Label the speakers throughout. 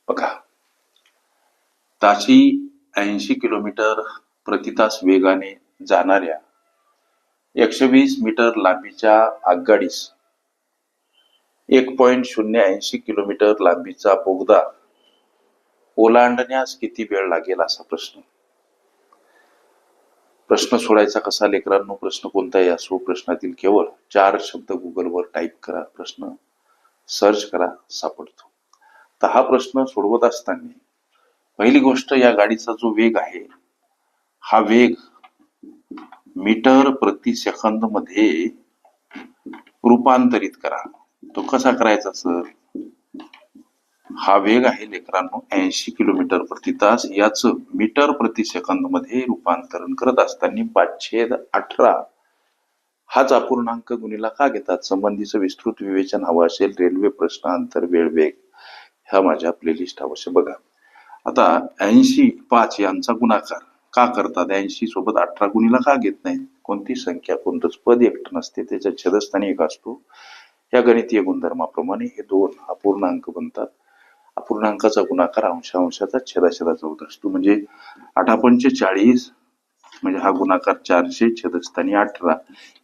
Speaker 1: बघा, ताशी 80 किलोमीटर प्रति तास वेगाने जाणाऱ्या 120 मीटर लांबीच्या आगगाडीस 1.080 किलोमीटर लांबीचा बोगदा ओलांडण्यास किती वेळ लागेल असा प्रश्न. प्रश्न सोडायचा कसा लेकरांनो? प्रश्न कोणताही असो, प्रश्नातील केवळ 4 शब्द गुगलवर टाईप करा, प्रश्न सर्च करा, सापडतो. तर हा प्रश्न सोडवत असताना पहिली गोष्ट, या गाडीचा जो वेग आहे हा वेग मीटर प्रति सेकंद मध्ये रूपांतरित करा. तो कसा करायचा सर? हा वेग आहे लेकरांनो 80 किलोमीटर प्रति तास, याचं मीटर प्रति सेकंद मध्ये रूपांतरण करत असताना 5/18 हाच अपूर्णांक गुणिला का घेतात? संबंधीचं विस्तृत विवेचन हवं असेल, रेल्वे प्रश्न, अंतर, वेळ, वेग, ह्या माझ्या प्लेलिस्ट अवश्य बघा. आता 80/5 यांचा गुणाकार का करतात? 80 सोबत 18 गुणिला का घेत नाही? कोणती संख्या, कोणतंच पद एकटं नसते, त्याच्या छेदस्थानी एक असतो. या गणितीय गुणधर्माप्रमाणे हे दोन अपूर्णांक बनतात. अपूर्णांकाचा गुणाकार अंशाचा छेदाछेदाचा होत असतो. म्हणजे 8×5 = 40, म्हणजे हा गुणाकार 400 छेदस्थानी 18.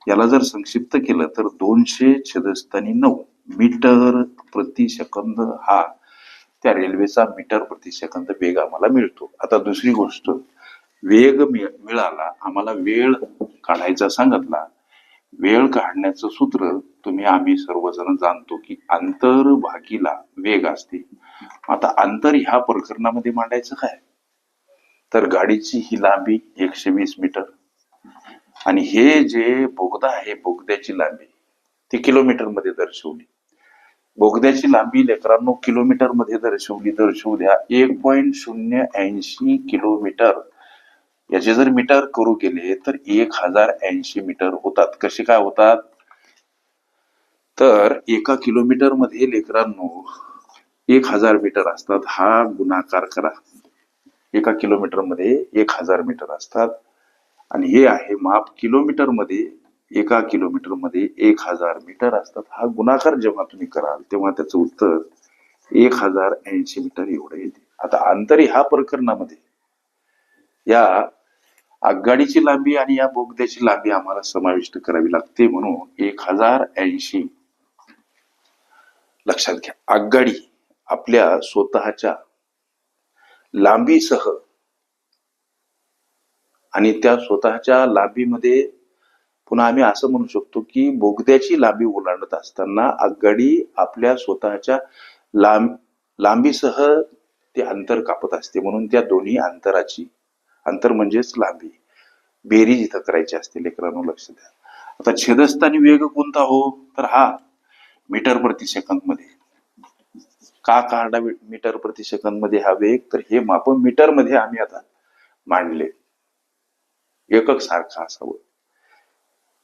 Speaker 1: याला जर संक्षिप्त केलं तर 200 छेदस्थानी 9 मीटर प्रति सेकंद हा त्या रेल्वेचा मीटर प्रति सेकंद वेग आम्हाला मिळतो. आता दुसरी गोष्ट, वेग मिळाला, आम्हाला वेळ काढायचा सांगितला. वेळ काढण्याचं सूत्र आम्ही सर्वजण जाणतो की अंतर भागीला वेग असते. आता अंतर ह्या प्रकरणामध्ये मांडायचं काय? तर गाडीची ही लांबी 120 मीटर आणि हे जे बोगदा आहे, बोगद्याची लांबी ती किलोमीटर मध्ये दर्शवली. बोगद्याची लांबी लेकरांनो किलोमीटर मध्ये दर्शवू द्या. 1.080 किलोमीटर याचे जर मीटर करू गेले तर 1080 मीटर होतात. कसे काय होतात? तर 1 किलोमीटर मध्ये लेकरांनो 1000 मीटर असतात. हा गुणाकार करा. 1 किलोमीटर मध्ये 1000 मीटर असतात आणि हे आहे माप किलोमीटर मध्ये. 1 किलोमीटर मध्ये 1000 मीटर असतात. हा गुणाकार जेव्हा तुम्ही कराल तेव्हा त्याचं उत्तर 1080 मीटर एवढं येते. आता अंतर ह्या प्रकरणामध्ये या आगगाडीची लांबी आणि या बोगद्याची लांबी आम्हाला समाविष्ट करावी लागते, म्हणून 1080. लक्षात घ्या, आगगाडी आपल्या स्वतःच्या लांबीसह आणि त्या स्वतःच्या लांबीमध्ये पुन्हा आम्ही असं म्हणू शकतो की बोगद्याची लांबी ओलांडत असताना आगगाडी आपल्या स्वतःच्या लांबीसह ते अंतर कापत असते. म्हणून त्या दोन्ही अंतराची, अंतर म्हणजेच लांबी, बेरीज इथं करायची असते लेकरांनो, लक्ष द्या. आता छेदस्थानी वेग कोणता हो? तर हा मीटर प्रति सेकंद मध्ये. का काढला मीटर प्रति सेकंद मध्ये हा वेग? तर हे माप मीटर मध्ये आम्ही आता मांडले. एकक सारखं असावं.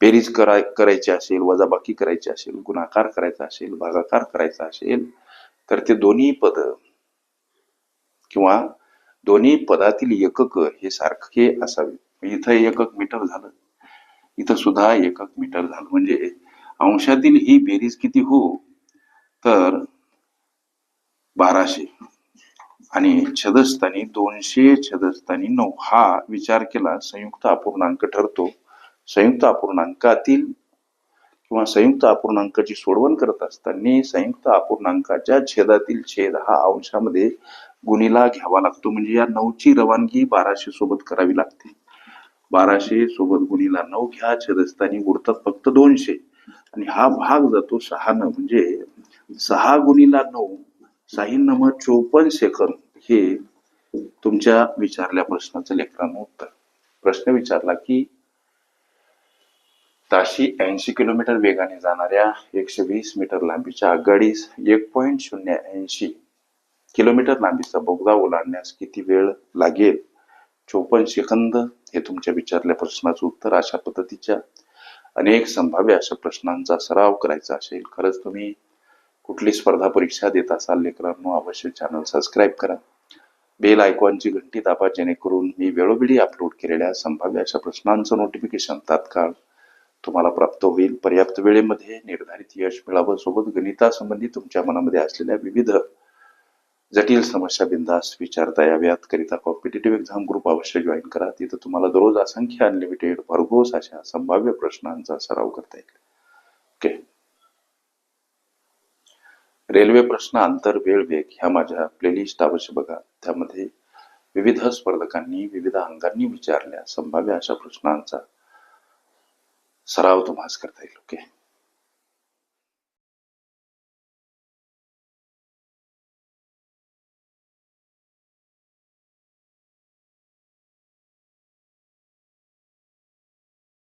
Speaker 1: बेरीज करायची असेल, वजाबाकी करायची असेल, गुणाकार करायचा असेल, भागाकार करायचा असेल तर ते दोन्ही पद किंवा दोन्ही पदातील एकक हे सारखे असावे. इथं एकक मीटर झालं, इथं सुद्धा एकक मीटर झालं. म्हणजे अंशातील ही बेरीज किती हो? तर 1200 आणि छेदस्थानी 200 छेदस्थानी 9 हा विचार केला संयुक्त अपूर्णांक ठरतो. संयुक्त अपूर्णांकातील किंवा संयुक्त अपूर्णांकाची सोडवण करत असताना संयुक्त अपूर्णांकाच्या छेदातील छेद हा अंशामध्ये गुणिला घ्यावा लागतो. म्हणजे या 9ची रवानगी 1200 सोबत करावी लागते. 1200 सोबत गुणिला 9 घ्या, छेदस्थानी उरतात फक्त 200 आणि हा भाग जातो 6 न, म्हणजे 6 गुणिला 9 6 54 सेकंद हे तुमच्या विचारल्या प्रश्नाचं लेकरांनो उत्तर. प्रश्न विचारला की ताशी 80 किलोमीटर वेगाने जाणाऱ्या 120 मीटर लांबीच्या आगगाडीस 1.080 किलोमीटर लांबीचा बोगदा ओलांडण्यास किती वेळ लागेल? 54 सेकंद हे तुमच्या विचारल्या प्रश्नाचं उत्तर. अशा पद्धतीच्या अनेक संभाव्य अशा प्रश्नांचा सराव करायचा असेल, खरंच तुम्ही कुठली स्पर्धा परीक्षा देत असाल लेकरांनो, अवश्य चॅनल सबस्क्राईब करा, बेल आयकॉनची घंटी दाबा, जेणेकरून मी वेळोवेळी अपलोड केलेल्या संभाव्य अशा प्रश्नांचं नोटिफिकेशन तात्काळ तुम्हाला प्राप्त होईल. पर्याप्त वेळेमध्ये निर्धारित यश मिळावं. सोबत गणितासंबंधी तुमच्या मनामध्ये असलेल्या विविध जटिल समस्या बिंदास विचारता याव्यात करिता कॉम्पिटेटिव्ह एक्झाम ग्रुप अवश्य जॉईन करा. तिथं तुम्हाला दररोज असंख्य अनलिमिटेड भरघोस अशा संभाव्य प्रश्नांचा सराव करता येईल. ओके. रेल्वे प्रश्न अंतर वेळ वेग ह्या माझ्या प्लेलिस्ट अवश्य बघा. त्यामध्ये विविध स्पर्धकांनी विविध अंगांनी विचारल्या संभाव्य अशा प्रश्नांचा सराव तुम्हाला करता येईल. ओके.